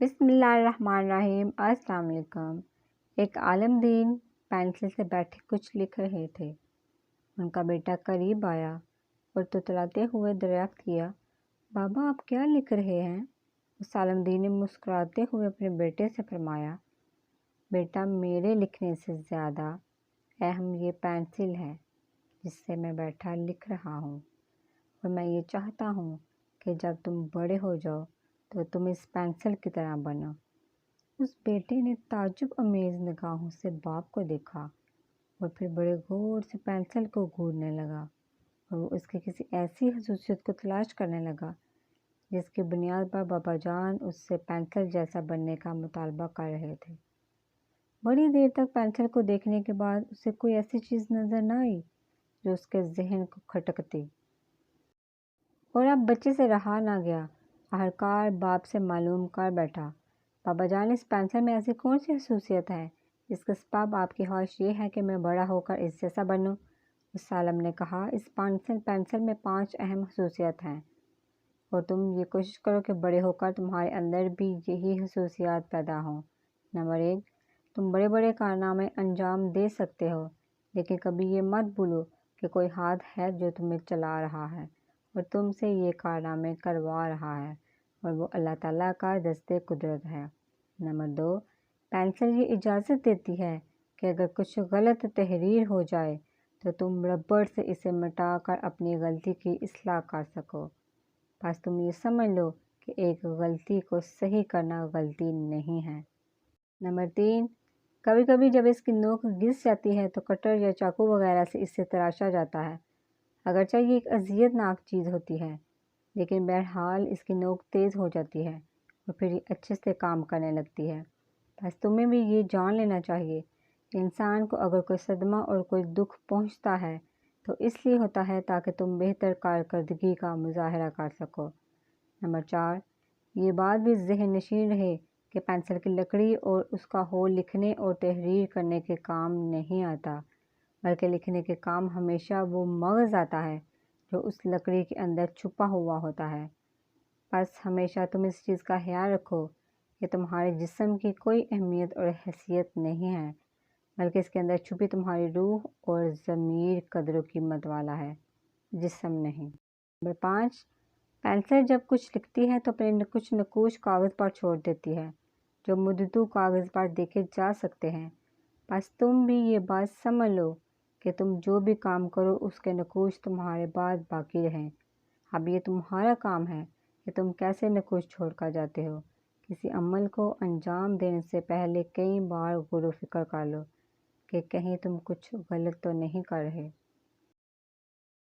بسم اللہ الرحمن الرحیم۔ السلام علیکم۔ ایک عالم دین پینسل سے بیٹھے کچھ لکھ رہے تھے۔ ان کا بیٹا قریب آیا اور تتلاتے ہوئے دریافت کیا، بابا آپ کیا لکھ رہے ہیں؟ اس عالم دین نے مسکراتے ہوئے اپنے بیٹے سے فرمایا، بیٹا میرے لکھنے سے زیادہ اہم یہ پینسل ہے جس سے میں بیٹھا لکھ رہا ہوں، اور میں یہ چاہتا ہوں کہ جب تم بڑے ہو جاؤ تو تم اس پینسل کی طرح بنو۔ اس بیٹے نے تعجب امیز نگاہوں سے باپ کو دیکھا اور پھر بڑے غور سے پینسل کو گھورنے لگا، اور وہ اس کی کسی ایسی خصوصیت کو تلاش کرنے لگا جس کی بنیاد پر بابا جان اس سے پینسل جیسا بننے کا مطالبہ کر رہے تھے۔ بڑی دیر تک پینسل کو دیکھنے کے بعد اسے کوئی ایسی چیز نظر نہ آئی جو اس کے ذہن کو کھٹکتی، اور اب بچے سے رہا نہ گیا۔ آخرکار باپ سے معلوم کر بیٹھا، بابا جان اس پینسل میں ایسی کون سی خصوصیت ہے جس کا سبب آپ کی خواہش یہ ہے کہ میں بڑا ہو کر اس جیسا بنوں؟ اس عالم نے کہا، اس پینسل میں 5 اہم خصوصیات ہیں، اور تم یہ کوشش کرو کہ بڑے ہو کر تمہارے اندر بھی یہی خصوصیات پیدا ہوں۔ نمبر 1، تم بڑے بڑے کارنامے انجام دے سکتے ہو، لیکن کبھی یہ مت بھولو کہ کوئی ہاتھ ہے جو تمہیں چلا رہا ہے اور تم سے یہ کارنامے کروا رہا ہے، اور وہ اللہ تعالیٰ کا دست قدرت ہے۔ نمبر 2، پینسل یہ اجازت دیتی ہے کہ اگر کچھ غلط تحریر ہو جائے تو تم ربڑ سے اسے مٹا کر اپنی غلطی کی اصلاح کر سکو۔ بس تم یہ سمجھ لو کہ ایک غلطی کو صحیح کرنا غلطی نہیں ہے۔ نمبر 3، کبھی کبھی جب اس کی نوک گھس جاتی ہے تو کٹر یا چاقو وغیرہ سے اسے تراشا جاتا ہے۔ اگرچہ یہ ایک اذیت ناک چیز ہوتی ہے، لیکن بہرحال اس کی نوک تیز ہو جاتی ہے اور پھر یہ اچھے سے کام کرنے لگتی ہے۔ بس تمہیں بھی یہ جان لینا چاہیے کہ انسان کو اگر کوئی صدمہ اور کوئی دکھ پہنچتا ہے تو اس لیے ہوتا ہے تاکہ تم بہتر کارکردگی کا مظاہرہ کر سکو۔ نمبر 4، یہ بات بھی ذہن نشین رہے کہ پینسل کی لکڑی اور اس کا ہول لکھنے اور تحریر کرنے کے کام نہیں آتا، بلکہ لکھنے کے کام ہمیشہ وہ مغز آتا ہے جو اس لکڑی کے اندر چھپا ہوا ہوتا ہے۔ بس ہمیشہ تم اس چیز کا خیال رکھو کہ تمہارے جسم کی کوئی اہمیت اور حیثیت نہیں ہے، بلکہ اس کے اندر چھپی تمہاری روح اور ضمیر قدر و قیمت والا ہے، جسم نہیں۔ نمبر 5، پینسل جب کچھ لکھتی ہے تو اپنے کچھ نقوش کاغذ پر چھوڑ دیتی ہے جو مدتوں کاغذ پر دیکھے جا سکتے ہیں۔ بس تم بھی یہ بات سمجھ لو کہ تم جو بھی کام کرو اس کے نقوش تمہارے بعد باقی رہیں۔ اب یہ تمہارا کام ہے کہ تم کیسے نقوش چھوڑ کر جاتے ہو۔ کسی عمل کو انجام دینے سے پہلے کئی بار غور و فکر کر لو کہ کہیں تم کچھ غلط تو نہیں کر رہے۔